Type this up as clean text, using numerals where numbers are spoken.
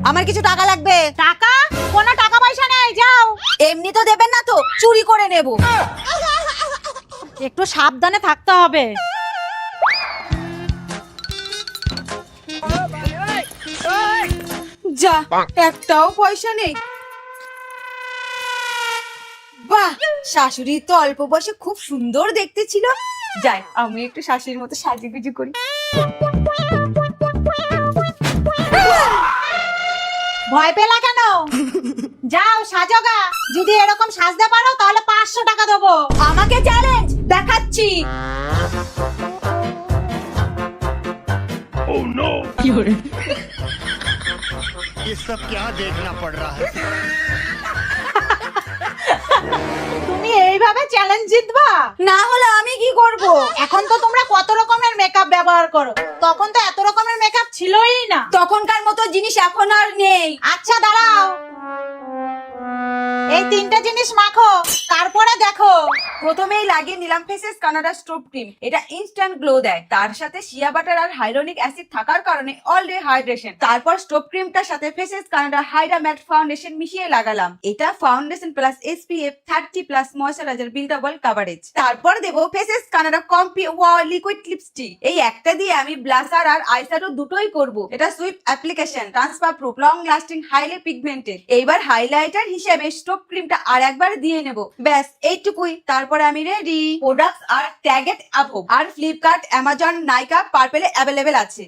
আমার কিছু টাকা লাগবে। টাকা? কোনো টাকা পয়সা নেই, যাও। এমনি তো দেবেন না তো, চুরি করে নেব। একটু সাবধানে থাকতে হবে। যা, একটাও পয়সা নেই। বাহ, শাশুড়ি তো অল্প বয়সে খুব সুন্দর দেখতে ছিল। যাই, আমি একটু শাশুড়ির মতো সাজুগুজু করি। ভয় পেলা কেন? যাও সাজোগা, যদি এরকম সাজতে পারো তাহলে 500 টাকা দেবো। আমাকে চ্যালেঞ্জ দেখাচ্ছি। ये सब क्या देखना पड़ रहा है। তুমি এইভাবে চ্যালেঞ্জ জিতবা? না হলে আমি কি করব? এখন তো তোমরা কত রকমের মেকআপ ব্যবহার করো, তখন তো এত রকমের মেকআপ ছিলই না। তখনকার মতো জিনিস এখন আর নেই। আচ্ছা দাঁড়াও, এই তিনটা জিনিস মাখো, তারপরে দেখো। প্রথমেই লাগিয়ে নিলাম ফেসেস কানাডা স্ট্রোব ক্রিম। এটা ইনস্ট্যান্ট গ্লো দেয়, তার সাথে শিয়া বাটার আর হাইলোনিক অ্যাসিড থাকার কারণে অল ডে হাইড্রেশন। তারপর স্ট্রোব ক্রিমটার সাথে Faces Canada hydra matte foundation মিশিয়ে লাগালাম। এটা foundation plus SPF 30 plus moisturiser buildable coverage. তারপর দেবো Faces Canada comfy wow liquid lipstick. এই একটা দিয়ে আমি ব্লাশার আর আইশ্যাডো দুটোই করব। এটা Swift application, transfer proof, long lasting, highly pigmented. এইবার হাইলাইটার হিসেবে স্ট্রোব ক্রিমটা আর একবার দিয়ে নেব। ব্যাস এইটুকুই, তারপরে আমি রেডি। প্রোডাক্টস আর ট্যাগেড অ্যাভব আর ফ্লিপকার্ট, অ্যামাজন, নাইকা, পার্পেলে অ্যাভেলেবেল আছে।